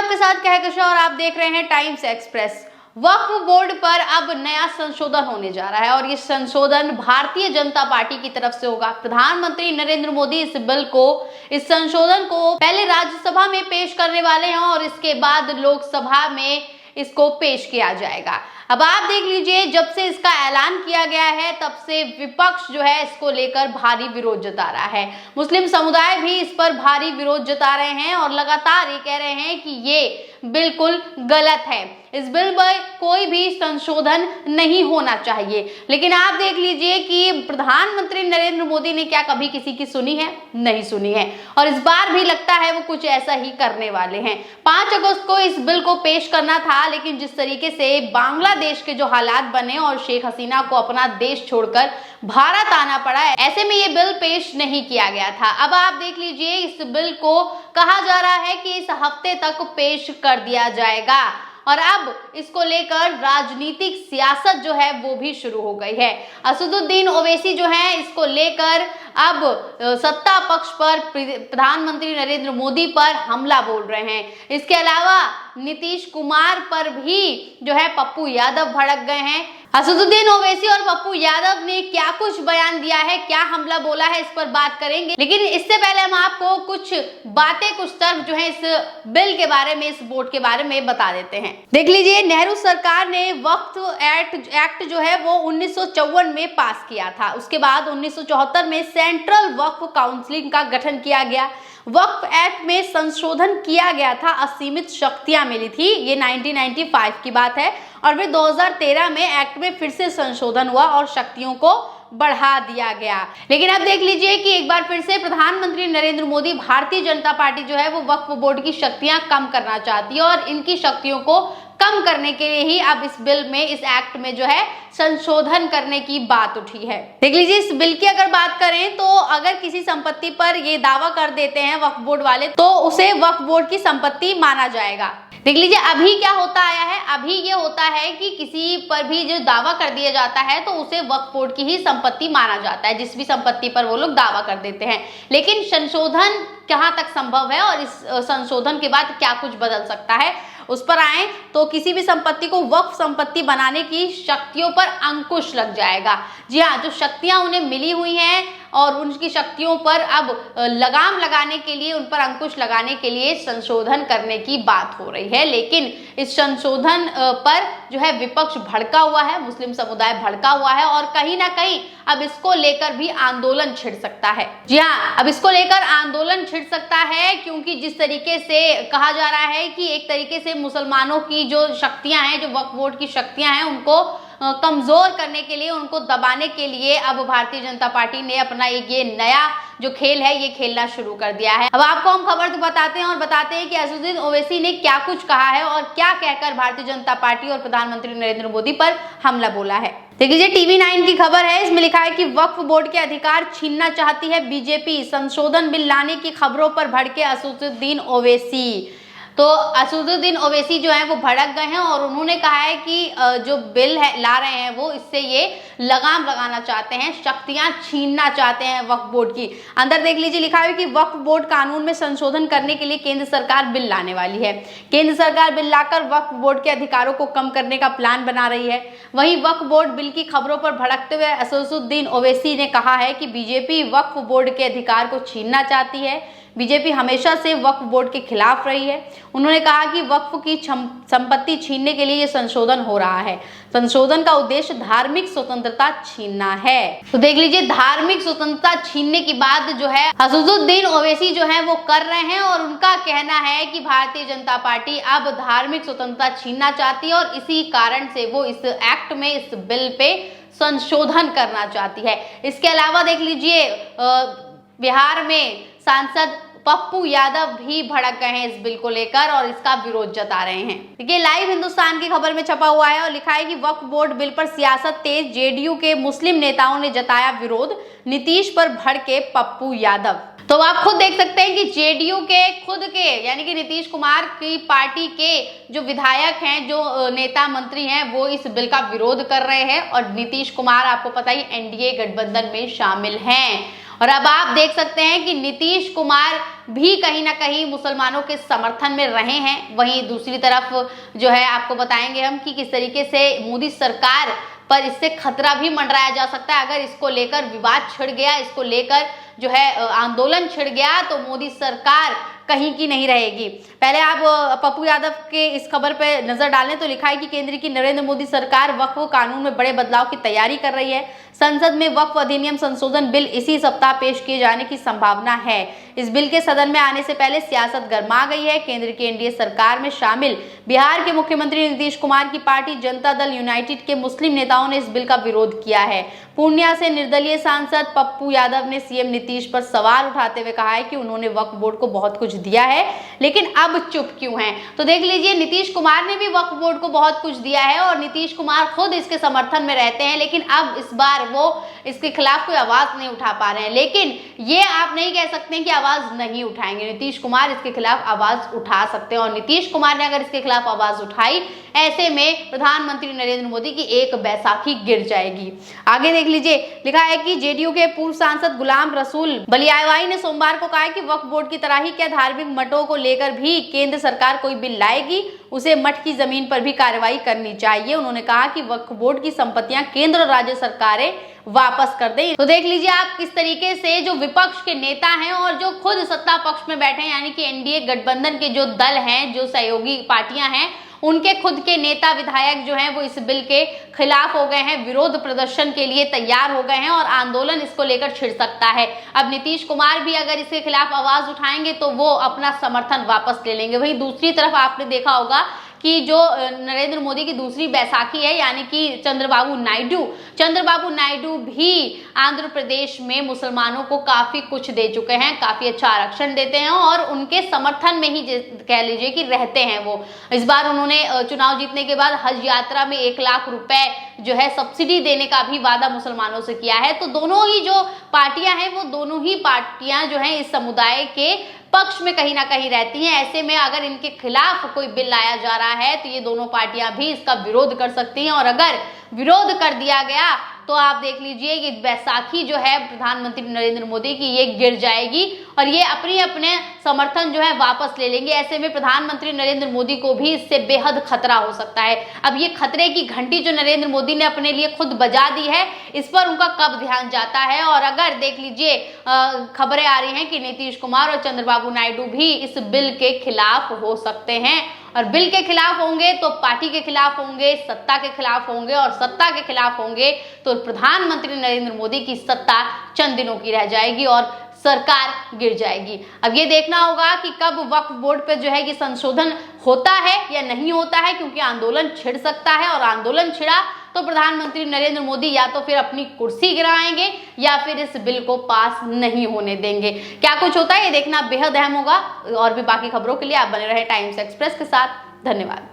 आपके साथ कहकशा और आप देख रहे हैं टाइम्स एक्सप्रेस। वक्फ बोर्ड पर अब नया संशोधन होने जा रहा है और ये संशोधन भारतीय जनता पार्टी की तरफ से होगा। प्रधानमंत्री नरेंद्र मोदी इस संशोधन को पहले राज्यसभा में पेश करने वाले हैं और इसके बाद लोकसभा में इसको पेश किया जाएगा। अब आप देख लीजिए, जब से इसका ऐलान किया गया है तब से विपक्ष जो है इसको लेकर भारी विरोध जता रहा है। मुस्लिम समुदाय भी इस पर भारी विरोध जता रहे हैं और लगातार ये कह रहे हैं कि ये बिल्कुल गलत है, इस बिल में कोई भी संशोधन नहीं होना चाहिए। लेकिन आप देख लीजिए कि प्रधानमंत्री नरेंद्र मोदी ने क्या कभी किसी की सुनी है? नहीं सुनी है और इस बार भी लगता है वो कुछ ऐसा ही करने वाले हैं। 5 अगस्त को इस बिल को पेश करना था, लेकिन जिस तरीके से बांग्लादेश के जो हालात बने और शेख हसीना को अपना देश छोड़कर भारत आना पड़ा, ऐसे में ये बिल पेश नहीं किया गया था। अब आप देख लीजिए, इस बिल को कहा जा रहा है कि इस हफ्ते तक पेश कर दिया जाएगा और अब इसको लेकर राजनीतिक सियासत जो है वो भी शुरू हो गई है। असदुद्दीन ओवैसी जो है इसको लेकर अब सत्ता पक्ष पर प्रधानमंत्री नरेंद्र मोदी पर हमला बोल रहे हैं। इसके अलावा नीतीश कुमार पर भी जो है पप्पू यादव भड़क गए हैं। असदुद्दीन ओवैसी और पप्पू यादव ने क्या कुछ बयान दिया है, क्या हमला बोला है, इस पर बात करेंगे। लेकिन इससे पहले हम आपको कुछ बातें, कुछ तर्क जो है इस बिल के बारे में, इस बोर्ड के बारे में बता देते हैं। देख लीजिए, नेहरू सरकार ने वक्फ एक्ट जो है वो 1954 में पास किया था। उसके बाद 1974 में सेंट्रल वक्फ काउंसिल का गठन किया गया। वक्फ एक्ट में संशोधन किया गया था, असीमित शक्तियां मिली थी। ये 1995 की बात है और फिर 2013 में एक्ट में फिर से संशोधन हुआ और शक्तियों को बढ़ा दिया गया। लेकिन अब देख लीजिए कि एक बार फिर से प्रधानमंत्री नरेंद्र मोदी, भारतीय जनता पार्टी जो है वो वक्फ बोर्ड की शक्तियां कम करना चाहती है और इनकी शक्तियों को कम करने के लिए ही अब इस बिल में, इस एक्ट में जो है संशोधन करने की बात उठी है। देख लीजिए, इस बिल की अगर बात करें तो अगर किसी संपत्ति पर ये दावा कर देते हैं वक्फ बोर्ड वाले तो उसे वक्फ बोर्ड की संपत्ति माना जाएगा। देख लीजिए, अभी क्या होता आया है, अभी ये होता है कि किसी पर भी जो दावा कर दिया जाता है तो उसे वक्फ बोर्ड की ही संपत्ति माना जाता है, जिस भी संपत्ति पर वो लोग दावा कर देते हैं। लेकिन संशोधन कहाँ तक संभव है और इस संशोधन के बाद क्या कुछ बदल सकता है, उस पर आए तो किसी भी संपत्ति को वक्फ संपत्ति बनाने की शक्तियों पर अंकुश लग जाएगा। जी हाँ, जो शक्तियां उन्हें मिली हुई हैं और उनकी शक्तियों पर अब लगाम लगाने के लिए, उन पर अंकुश लगाने के लिए संशोधन करने की बात हो रही है। लेकिन इस संशोधन पर जो है विपक्ष भड़का हुआ है, मुस्लिम समुदाय भड़का हुआ है और कहीं ना कहीं अब इसको लेकर भी आंदोलन छिड़ सकता है। जी हाँ, अब इसको लेकर आंदोलन छिड़ सकता है क्योंकि जिस तरीके से कहा जा रहा है कि एक तरीके से मुसलमानों की जो शक्तियां हैं, जो वक्फ बोर्ड की शक्तियां हैं, उनको कमजोर करने के लिए, उनको दबाने के लिए अब भारतीय जनता पार्टी ने अपना ये नया जो खेल है ये खेलना शुरू कर दिया है। अब आपको हम खबर तो बताते हैं और बताते हैं कि असदुद्दीन ओवैसी ने क्या कुछ कहा है और क्या कहकर भारतीय जनता पार्टी और प्रधानमंत्री नरेंद्र मोदी पर हमला बोला है। देख लीजिए, TV9 की खबर है, इसमें लिखा है कि वक्फ बोर्ड के अधिकार छीनना चाहती है बीजेपी, संशोधन बिल लाने की खबरों पर भड़के असदुद्दीन ओवैसी। तो असदुद्दीन ओवैसी जो है वो भड़क गए हैं और उन्होंने कहा है कि जो बिल है ला रहे हैं वो इससे ये लगाम लगाना चाहते हैं, शक्तियां छीनना चाहते हैं वक्फ बोर्ड की। अंदर देख लीजिए, लिखा है कि वक्फ बोर्ड कानून में संशोधन करने के लिए केंद्र सरकार बिल लाने वाली है। केंद्र सरकार बिल लाकर वक्फ बोर्ड के अधिकारों को कम करने का प्लान बना रही है। वहीं वक्फ बोर्ड बिल की खबरों पर भड़कते हुए असदुद्दीन ओवैसी ने कहा है कि बीजेपी वक्फ बोर्ड के अधिकार को छीनना चाहती है। बीजेपी हमेशा से वक्फ बोर्ड के खिलाफ रही है। उन्होंने कहा कि वक्फ की संपत्ति छीनने के लिए ये संशोधन हो रहा है। संशोधन का उद्देश्य धार्मिक स्वतंत्रता छीनना है। तो देख लीजिए, धार्मिक स्वतंत्रता छीनने की बात जो है असदुद्दीन ओवैसी जो है वो कर रहे हैं और उनका कहना है कि भारतीय जनता पार्टी अब धार्मिक स्वतंत्रता छीनना चाहती है और इसी कारण से वो इस एक्ट में, इस बिल पे संशोधन करना चाहती है। इसके अलावा देख लीजिए, बिहार में सांसद पप्पू यादव भी भड़क गए हैं इस बिल को लेकर और इसका विरोध जता रहे हैं। देखिए, लाइव हिंदुस्तान की खबर में छपा हुआ है और लिखा है कि वक्फ बोर्ड बिल पर सियासत तेज, जेडीयू के मुस्लिम नेताओं ने जताया विरोध, नीतीश पर भड़के पप्पू यादव। तो आप खुद देख सकते हैं कि जेडीयू के खुद के यानी कि नीतीश कुमार की पार्टी के जो विधायक हैं, जो नेता मंत्री हैं, वो इस बिल का विरोध कर रहे हैं और नीतीश कुमार आपको पता ही एनडीए गठबंधन में शामिल हैं और अब आप देख सकते हैं कि नीतीश कुमार भी कहीं ना कहीं मुसलमानों के समर्थन में रहे हैं। वहीं दूसरी तरफ जो है आपको बताएंगे हम कि किस तरीके से मोदी सरकार पर इससे खतरा भी मंडराया जा सकता है। अगर इसको लेकर विवाद छिड़ गया, इसको लेकर जो है आंदोलन छिड़ गया, तो मोदी सरकार कहीं की नहीं रहेगी। पहले आप पप्पू यादव के इस खबर पे नजर डालें तो लिखा है कि केंद्र की नरेंद्र मोदी सरकार वक्फ कानून में बड़े बदलाव की तैयारी कर रही है। संसद में वक्फ अधिनियम संशोधन बिल इसी सप्ताह पेश किए जाने की संभावना है। इस बिल के सदन में आने से पहले सियासत गर्मा गई है। केंद्र की एनडीए सरकार में शामिल बिहार के मुख्यमंत्री नीतीश कुमार की पार्टी जनता दल यूनाइटेड के मुस्लिम नेताओं ने इस बिल का विरोध किया है। पूर्णिया से निर्दलीय सांसद पप्पू यादव ने सीएम नीतीश पर सवाल उठाते हुए कहा है कि उन्होंने वक्फ बोर्ड को बहुत कुछ दिया है, लेकिन अब चुप क्यों हैं। तो देख लीजिए, नीतीश कुमार ने भी वक्फ बोर्ड को बहुत कुछ दिया है और नीतीश कुमार खुद इसके समर्थन में रहते हैं, लेकिन अब इस बार वो इसके खिलाफ कोई आवाज नहीं उठा पा रहे हैं। लेकिन ये आप नहीं कह सकते कि आवाज नहीं उठाएंगे, नीतीश कुमार इसके खिलाफ आवाज उठा सकते हैं। और नीतीश कुमार ने अगर इसके खिलाफ आवाज उठाई, ऐसे में प्रधानमंत्री नरेंद्र मोदी की एक बैसाखी गिर जाएगी। आगे देख लीजिए, लिखा है कि जेडीयू के पूर्व सांसद गुलाम रसूल बलियावाई ने सोमवार को कहा है कि वक्फ बोर्ड की तरह ही क्या धार्मिक मठों को लेकर भी केंद्र सरकार कोई बिल लाएगी, उसे मठ की जमीन पर भी कार्रवाई करनी चाहिए। उन्होंने कहा कि वक्फ बोर्ड की संपत्तियां केंद्र और राज्य सरकारें वापस कर दें। तो देख लीजिए आप किस तरीके से जो विपक्ष के नेता हैं और जो खुद सत्ता पक्ष में बैठे हैं, यानी कि एनडीए गठबंधन के जो दल हैं, जो सहयोगी पार्टियां हैं, उनके खुद के नेता विधायक जो हैं वो इस बिल के खिलाफ हो गए हैं, विरोध प्रदर्शन के लिए तैयार हो गए हैं और आंदोलन इसको लेकर छिड़ सकता है। अब नीतीश कुमार भी अगर इसके खिलाफ आवाज उठाएंगे तो वो अपना समर्थन वापस ले लेंगे। वहीं दूसरी तरफ आपने देखा होगा कि जो नरेंद्र मोदी की दूसरी बैसाखी है, यानी कि चंद्रबाबू नायडू भी आंध्र प्रदेश में मुसलमानों को काफी कुछ दे चुके हैं, काफी अच्छा आरक्षण देते हैं और उनके समर्थन में ही कह लीजिए कि रहते हैं वो। इस बार उन्होंने चुनाव जीतने के बाद हज यात्रा में 1 लाख रुपए जो है सब्सिडी देने का भी वादा मुसलमानों से किया है। तो दोनों ही जो पार्टियां हैं, वो दोनों ही पार्टियां जो हैं इस समुदाय के पक्ष में कहीं ना कहीं रहती हैं। ऐसे में अगर इनके खिलाफ कोई बिल लाया जा रहा है तो ये दोनों पार्टियां भी इसका विरोध कर सकती हैं और अगर विरोध कर दिया गया तो आप देख लीजिए ये बैसाखी जो है प्रधानमंत्री नरेंद्र मोदी की ये गिर जाएगी और ये अपने समर्थन जो है वापस ले लेंगे। ऐसे में प्रधानमंत्री नरेंद्र मोदी को भी इससे बेहद खतरा हो सकता है। अब ये खतरे की घंटी जो नरेंद्र मोदी ने अपने लिए खुद बजा दी है, इस पर उनका कब ध्यान जाता है। और अगर देख लीजिए खबरें आ रही हैं कि नीतीश कुमार और चंद्रबाबू नायडू भी इस बिल के खिलाफ हो सकते हैं और बिल के खिलाफ होंगे तो पार्टी के खिलाफ होंगे, सत्ता के खिलाफ होंगे और सत्ता के खिलाफ होंगे तो प्रधानमंत्री नरेंद्र मोदी की सत्ता चंद दिनों की रह जाएगी और सरकार गिर जाएगी। अब ये देखना होगा कि कब वक्फ बोर्ड पे जो है ये संशोधन होता है या नहीं होता है, क्योंकि आंदोलन छिड़ सकता है और आंदोलन छिड़ा तो प्रधानमंत्री नरेंद्र मोदी या तो फिर अपनी कुर्सी गिराएंगे या फिर इस बिल को पास नहीं होने देंगे। क्या कुछ होता है ये देखना बेहद अहम होगा। और भी बाकी खबरों के लिए आप बने रहे टाइम्स एक्सप्रेस के साथ। धन्यवाद।